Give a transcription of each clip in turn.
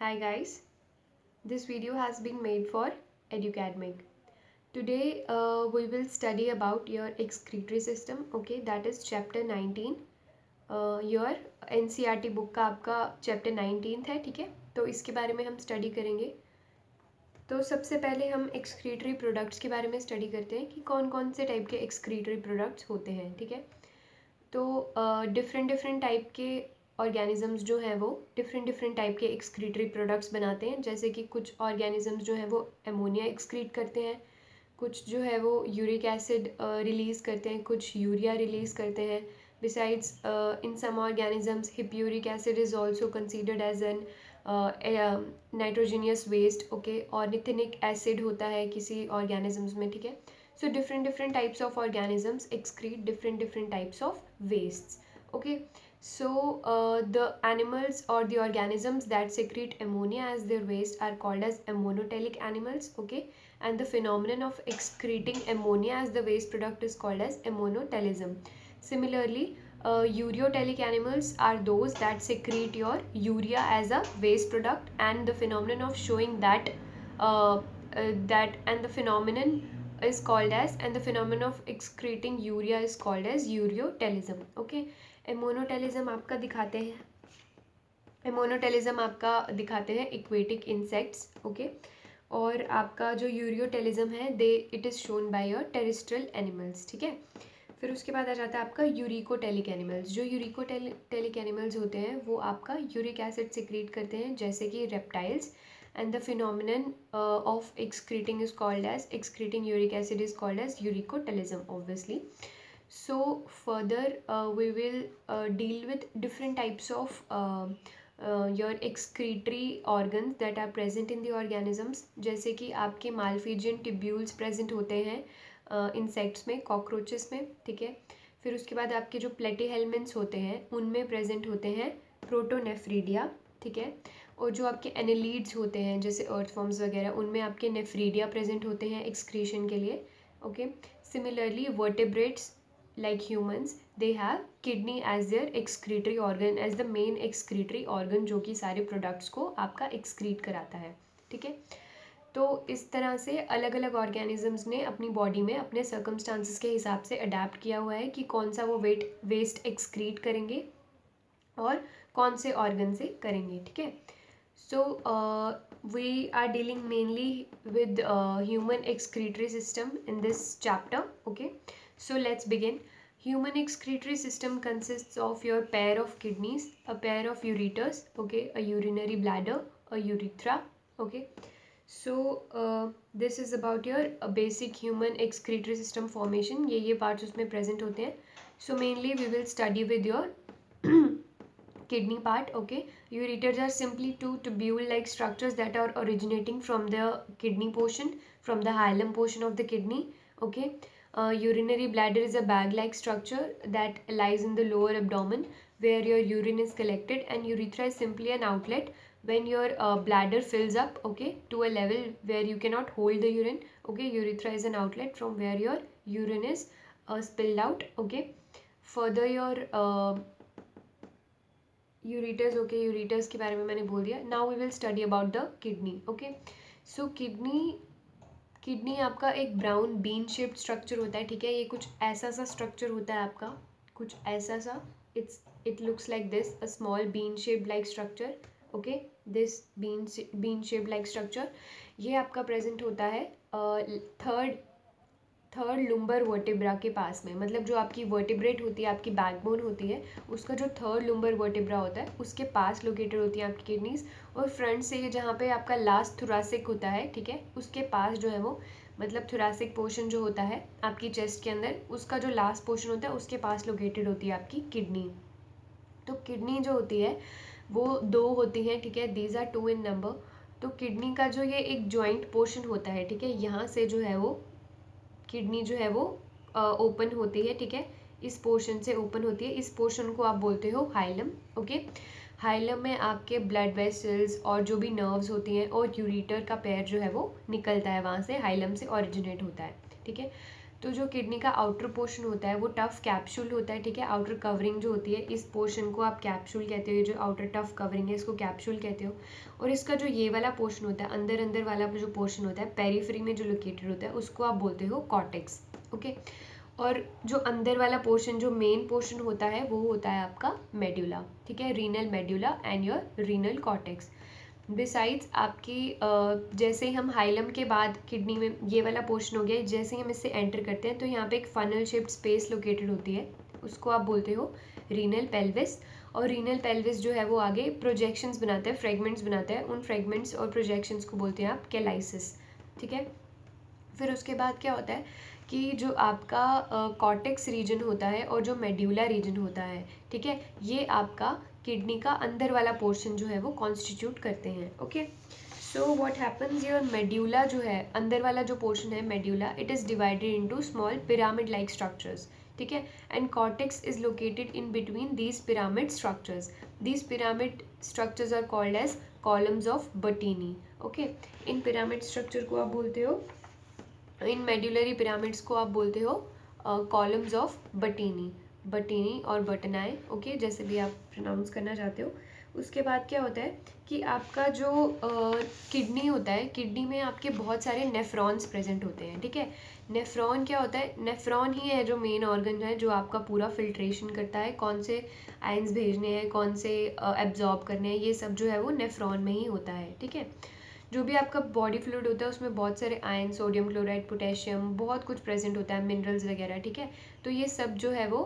Hi guys, this video has been made for Educademic. Today we will study about your excretory system. Okay, that is chapter 19. Your NCERT book का आपका chapter 19 है, ठीक है. तो इसके बारे में हम स्टडी करेंगे. तो सबसे पहले हम एक्सक्रीटरी प्रोडक्ट्स के बारे में स्टडी करते हैं कि कौन कौन से टाइप के एक्सक्रीटरी प्रोडक्ट्स होते हैं, ठीक है. तो डिफरेंट टाइप के ऑर्गेनिजम्स जो हैं वो डिफरेंट टाइप के एक्सक्रीटरी प्रोडक्ट्स बनाते हैं. जैसे कि कुछ ऑर्गेनिजम्स जो हैं वो एमोनिया एक्सक्रीट करते हैं, कुछ जो है वो यूरिक एसिड रिलीज़ करते हैं, कुछ यूरिया रिलीज़ करते हैं. Besides in some organisms hippuric acid is also considered as an nitrogenous waste. Okay, ornithuric acid होता है किसी ऑर्गेनिजम्स में, ठीक है. So different types of organisms excrete different types of wastes. Okay, so the animals or the organisms that secrete ammonia as their waste are called as ammonotelic animals. Okay, and the phenomenon of excreting ammonia as the waste product is called as ammonotelism. Similarly, ureotelic animals are those that secrete your urea as a waste product, and the phenomenon of showing that and the phenomenon is called as, and the phenomenon of excreting urea is called as ureotelism. Okay, ammonotelism आपका दिखाते हैं, ammonotelism आपका दिखाते हैं aquatic insects. Okay, और आपका जो ureotelism है it is shown by your terrestrial animals, ठीक है. फिर उसके बाद आ जाता है आपका यूरिकोटेलिक एनिमल्स. जो यूरिकोटेलिक एनिमल्स होते हैं वो आपका यूरिक एसिड सिक्रीट करते हैं, जैसे कि reptiles. And the phenomenon of excreting is called as, excreting uric acid is called as urecotelism, obviously. So further we will deal with different types of your excretory organs that are present in the organisms. जैसे कि आपके Malpighian tubules present होते हैं insects में, cockroaches में, ठीक है. फिर उसके बाद आपके जो प्लेटीहेल्मिन्ट्स होते हैं उनमें प्रेजेंट होते हैं प्रोटोनेफ्रीडिया, ठीक है. और जो आपके एनेलीड्स होते हैं जैसे अर्थवॉर्म्स वगैरह, उनमें आपके नेफ्रीडिया प्रेजेंट होते हैं एक्सक्रीशन के लिए. Okay, similarly vertebrates like humans they have kidney as their excretory organ, as the main excretory organ जो कि सारे प्रोडक्ट्स को आपका एक्सक्रीट कराता है, ठीक है. तो इस तरह से अलग अलग ऑर्गेनिजम्स ने अपनी बॉडी में अपने सर्कमस्टांसिस के हिसाब से अडेप्ट किया हुआ है कि कौन सा वो वेस्ट एक्सक्रीट करेंगे और कौन से ऑर्गन से करेंगे, ठीक है. So we are dealing mainly with human excretory system in this chapter. Okay, so let's begin. Human excretory system consists of your pair of kidneys, a pair of ureters, okay, a urinary bladder, a urethra. Okay, so this is about your basic human excretory system formation. ये parts उसमें present होते हैं. So mainly we will study with your kidney part. Okay, ureters are simply two tubule like structures that are originating from the kidney portion, from the hilum portion of the kidney. Okay, urinary bladder is a bag like structure that lies in the lower abdomen where your urine is collected, and urethra is simply an outlet when your bladder fills up, okay, to a level where you cannot hold the urine. Okay, urethra is an outlet from where your urine is spilled out. Okay, further your ureters. Okay, ureters के बारे में मैंने बोल दिया. Now we will study about the kidney. Okay, so kidney आपका एक brown bean shaped structure होता है, ठीक है. ये कुछ ऐसा सा स्ट्रक्चर होता है आपका, कुछ ऐसा सा. It looks like this, a small bean shaped like structure. Okay, this bean shaped like structure ये आपका प्रेजेंट होता है थर्ड लुम्बर वर्टेब्रा के पास में. मतलब जो आपकी वर्टेब्रेट होती है, आपकी बैकबोन होती है, उसका जो थर्ड लुम्बर वर्टेब्रा होता है उसके पास लोकेटेड होती है आपकी किडनीज. और फ्रंट से ये जहाँ पे आपका लास्ट थोरासिक होता है, ठीक है, उसके पास जो है वो, मतलब थोरासिक पोर्शन जो होता है आपकी चेस्ट के अंदर, उसका जो लास्ट पोर्शन होता है उसके पास लोकेटेड होती है आपकी किडनी. तो किडनी जो होती है वो दो होती हैं, ठीक है. These are 2 in number. तो किडनी का जो ये एक जॉइंट पोर्शन होता है, ठीक है, यहाँ से जो है वो किडनी जो है वो ओपन होती है, ठीक है. इस पोर्शन से ओपन होती है. इस पोर्शन को आप बोलते हो हाइलम. ओके, हाइलम में आपके ब्लड वेसल्स और जो भी नर्व्स होती हैं और यूरिटर का पैर जो है वो निकलता है वहाँ से, हाइलम से ओरिजिनेट होता है, ठीक है. तो जो किडनी का आउटर पोर्शन होता है वो टफ कैप्सूल होता है, ठीक है। आउटर कवरिंग जो होती है इस पोर्शन को आप कैप्सूल कहते हो, ये जो आउटर टफ कवरिंग है इसको कैप्सूल कहते हो। और इसका जो ये वाला पोर्शन होता है, अंदर अंदर वाला जो पोर्शन होता है पेरिफेरी में जो लोकेटेड होता है, उसको आप बोलते हो कॉर्टेक्स, ओके। और जो अंदर वाला पोर्शन, जो मेन पोर्शन होता है वो होता है आपका मेड्यूला, ठीक है, renal medulla and your renal cortex. Besides आपकी जैसे ही हम हाइलम के बाद किडनी में ये वाला पोर्शन हो गया, जैसे ही हम इससे एंटर करते हैं तो यहाँ पे एक फनल शेप्ड स्पेस लोकेटेड होती है, उसको आप बोलते हो रीनल पेल्विस। और रीनल पेल्विस जो है वो आगे प्रोजेक्शंस बनाता है, फ्रेगमेंट्स बनाता है, उन फ्रेगमेंट्स और प्रोजेक्शंस को बोलते हैं आप कैलाइसिस, ठीक है। फिर उसके बाद क्या होता है कि जो आपका कॉर्टेक्स रीजन होता है और जो मेड्यूला रीजन होता है, ठीक है, ये आपका किडनी का अंदर वाला पोर्शन जो है वो कॉन्स्टिट्यूट करते हैं, okay. So what happens, your medulla जो है, अंदर वाला जो पोर्शन है medulla, it is divided into small pyramid like structures, ठीक है। And cortex is located in between these pyramid structures. These pyramid structures are called as columns of Bertini, okay. In pyramid structure को आप बोलते हो, इन medullary pyramids को आप बोलते हो कॉलम्स ऑफ बर्टीनी, बर्टीनी और बर्टनाई, ओके, जैसे भी आप प्रोनाउंस करना चाहते हो। उसके बाद क्या होता है कि आपका जो किडनी होता है, किडनी में आपके बहुत सारे नेफ्रॉन्स प्रेजेंट होते हैं, ठीक है। नेफ्रॉन क्या होता है, नेफ्रॉन ही है जो मेन ऑर्गन है जो आपका पूरा फिल्ट्रेशन करता है, कौन से आयंस भेजने हैं, कौन से एब्जॉर्ब करने हैं, ये सब जो है वो नेफ्रॉन में ही होता है, ठीक है। जो भी आपका बॉडी फ्लूइड होता है उसमें बहुत सारे आयन, सोडियम क्लोराइड, पोटेशियम, बहुत कुछ प्रेजेंट होता है, मिनरल्स वगैरह, ठीक है। तो ये सब जो है वो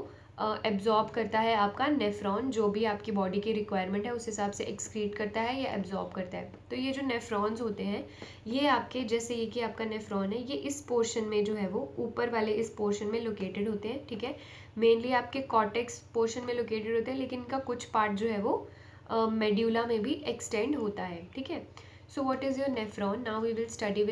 एब्जॉर्ब करता है आपका नेफ्रॉन, जो भी आपकी बॉडी की रिक्वायरमेंट है उस हिसाब से एक्सक्रीट करता है या एब्जॉर्ब करता है। तो ये जो नेफ्रॉन्स होते हैं ये आपके, जैसे ये कि आपका नेफ्रॉन है, ये इस पोर्शन में जो है वो ऊपर वाले इस पोर्शन में लोकेटेड होते हैं, ठीक है। मेनली आपके कॉर्टेक्स पोर्शन में लोकेटेड होते हैं, लेकिन इनका कुछ पार्ट जो है वो मेड्यूला में भी एक्सटेंड होता है, ठीक है। So what is your nephron? Now we will study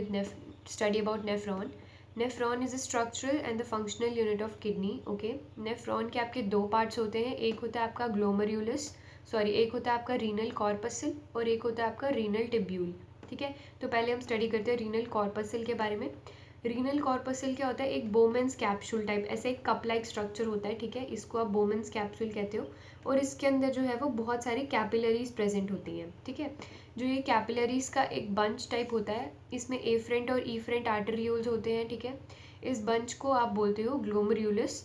about nephron. Nephron is a structural and the functional unit of kidney. Okay. Nephron के आपके दो parts होते हैं, एक होता है आपका glomerulus, एक होता है आपका renal corpuscle और एक होता है आपका renal tubule, ठीक है। तो पहले हम स्टडी करते हैं रीनल कॉर्पसल के बारे में। रीनल कॉर्पसल क्या होता है, एक बोमेंस कैप्सूल टाइप, ऐसे एक कप लाइक स्ट्रक्चर होता है, ठीक है, इसको आप बोमेंस कैप्सूल कहते हो। और इसके अंदर जो है वो बहुत सारी कैपिलरीज प्रेजेंट होती हैं, ठीक है। जो ये कैपिलरीज का एक बंच टाइप होता है, इसमें एफरेंट और ईफरेंट आर्टरियोल्स होते हैं, ठीक है। इस बंच को आप बोलते हो ग्लोमेरुलस।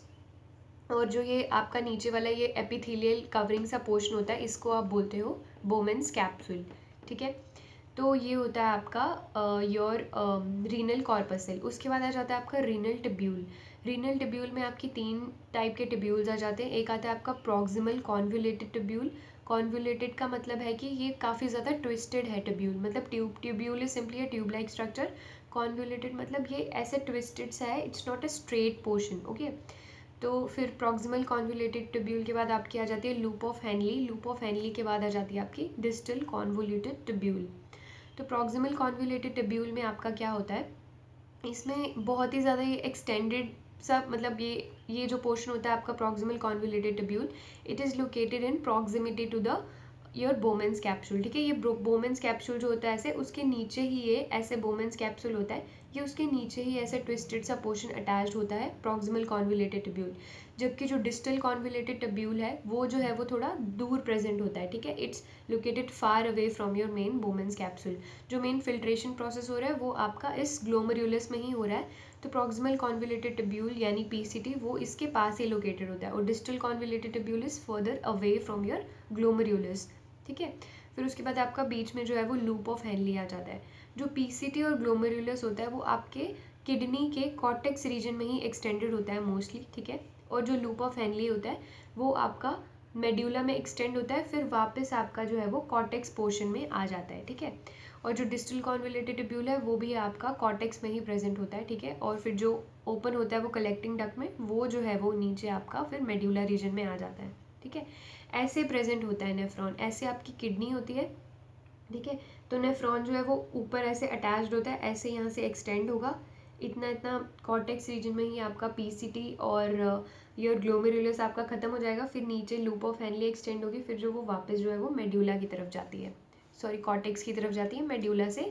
और जो ये आपका नीचे वाला ये एपिथेलियल कवरिंग सा पोर्शन होता है, इसको आप बोलते हो बोमेंस कैप्सूल, ठीक है। तो ये होता है आपका योर रीनल कॉर्पसल। उसके बाद आ जाता है आपका रीनल टिब्यूल। रीनल टिब्यूल में आपकी तीन टाइप के टिब्यूल्स आ जाते हैं। एक आता है आपका प्रॉक्सिमल कॉन्वोल्यूटेड टिब्यूल। कॉन्वोल्यूटेड का मतलब है कि ये काफ़ी ज़्यादा ट्विस्टेड है टिब्यूल, मतलब tubule is simply a tube like structure. Convoluted मतलब ये ऐसे ट्विस्टेड सा है, it's not a straight portion, okay. तो फिर प्रॉक्सिमल कॉन्वोल्यूटेड टिब्यूल के बाद आपकी आ जाती है loop of Henley. Loop of Henley के बाद आ जाती है आपकी डिस्टल कॉन्वोल्यूटेड टिब्यूल। तो प्रॉक्सिमल कॉन्वोल्यूटेड टिब्यूल में आपका क्या होता है, इसमें बहुत ही ज़्यादा ये एक्सटेंडेड सा, मतलब ये जो पोर्शन होता है आपका proximal convoluted tubule, it is located in proximity to the your Bowman's capsule, ठीक है। ये बोमेंस कैप्सूल जो होता है ऐसे, उसके नीचे ही ये ऐसे बोमेंस कैप्सूल होता है, ये उसके नीचे ही ऐसे ट्विस्टेड सा पोर्शन अटैच्ड होता है प्रॉक्सिमल कॉन्वोल्यूटेड टिब्यूल। जबकि जो डिस्टल कॉन्वोल्यूटेड टिब्यूल है वो जो है वो थोड़ा दूर प्रेजेंट होता है, ठीक है। It's located far away from your main बोमेंस capsule. जो मेन फिल्ट्रेशन प्रोसेस हो रहा है वो आपका इस ग्लोमेरुलस में ही हो रहा है। तो प्रॉक्सिमल कॉन्वोल्यूटेड टिब्यूल यानी पीसीटी वो इसके पास ही लोकेटेड होता है, और distal convoluted tubule is further away from your glomerulus, ठीक है। फिर उसके बाद आपका बीच में जो है वो लूप ऑफ हेनली आ जाता है। जो पीसीटी और ग्लोमेरुलस होता है वो आपके किडनी के कॉर्टेक्स रीजन में ही एक्सटेंडेड होता है मोस्टली, ठीक है। और जो लूप ऑफ हेनली होता है वो आपका मेड्यूला में एक्सटेंड होता है, फिर वापस आपका जो है वो कॉर्टेक्स पोर्शन में आ जाता है, ठीक है। और जो डिस्टल कॉन्वोल्यूटेड टिब्यूल है वो भी आपका कॉर्टेक्स में ही प्रेजेंट होता है, ठीक है। और फिर जो ओपन होता है वो कलेक्टिंग डक्ट में, वो जो है वो नीचे आपका फिर मेड्यूला रीजन में आ जाता है, ठीक है। ऐसे प्रेजेंट होता है नेफ्रॉन, ऐसे आपकी किडनी होती है, ठीक है। तो नेफ्रॉन जो है वो ऊपर ऐसे अटैच्ड होता है, ऐसे यहाँ से एक्सटेंड होगा, इतना इतना कॉर्टेक्स रीजन में ही आपका पीसीटी और योर ग्लोमेरुलस आपका खत्म हो जाएगा, फिर नीचे लूप ऑफ हेनली एक्सटेंड होगी, फिर जो वो वापस जो है वो मेड्यूला की तरफ जाती है, कॉर्टेक्स की तरफ जाती है मेड्यूला से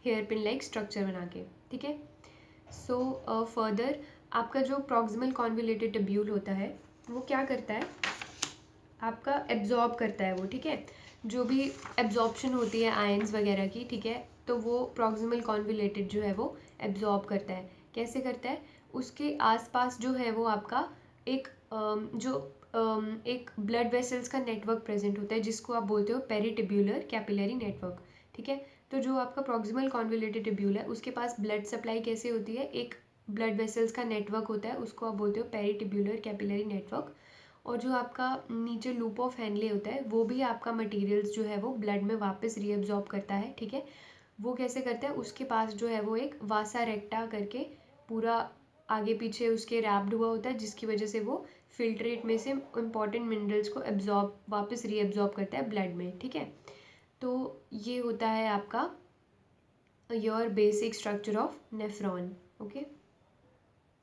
हेयर पिन लाइक स्ट्रक्चर बना के, ठीक है। सो फर्दर आपका जो प्रॉक्सिमल कॉन्वोल्यूटेड ट्यूब्यूल होता है वो क्या करता है, आपका एब्जॉर्ब करता है वो, ठीक है। जो भी एब्जॉर्प्शन होती है आयंस वगैरह की, ठीक है, तो वो प्रॉक्सिमल कॉन्वोल्यूटेड जो है वो एब्जॉर्ब करता है। कैसे करता है, उसके आसपास जो है वो आपका एक एक ब्लड वेसल्स का नेटवर्क प्रेजेंट होता है जिसको आप बोलते हो पेरिटिब्यूलर कैपिलरी नेटवर्क, ठीक है। तो जो आपका प्रॉक्सिमल कॉन्वोल्यूटेड ट्यूब्यूल है उसके पास ब्लड सप्लाई कैसे होती है, एक ब्लड वेसल्स का नेटवर्क होता है, उसको आप बोलते हो पेरिटिब्यूलर कैपिलरी नेटवर्क। और जो आपका नीचे लूप ऑफ हैनले होता है वो भी आपका मटेरियल्स जो है वो ब्लड में वापस रीअब्जॉर्ब करता है, ठीक है। वो कैसे करता है, उसके पास जो है वो एक वासा रेक्टा करके पूरा आगे पीछे उसके रैप्ड हुआ होता है, जिसकी वजह से वो फिल्ट्रेट में से इंपॉर्टेंट मिनरल्स को एब्जॉर्ब वापस रीअब्जॉर्ब करता है ब्लड में, ठीक है। तो ये होता है आपका your basic structure of nephron, okay.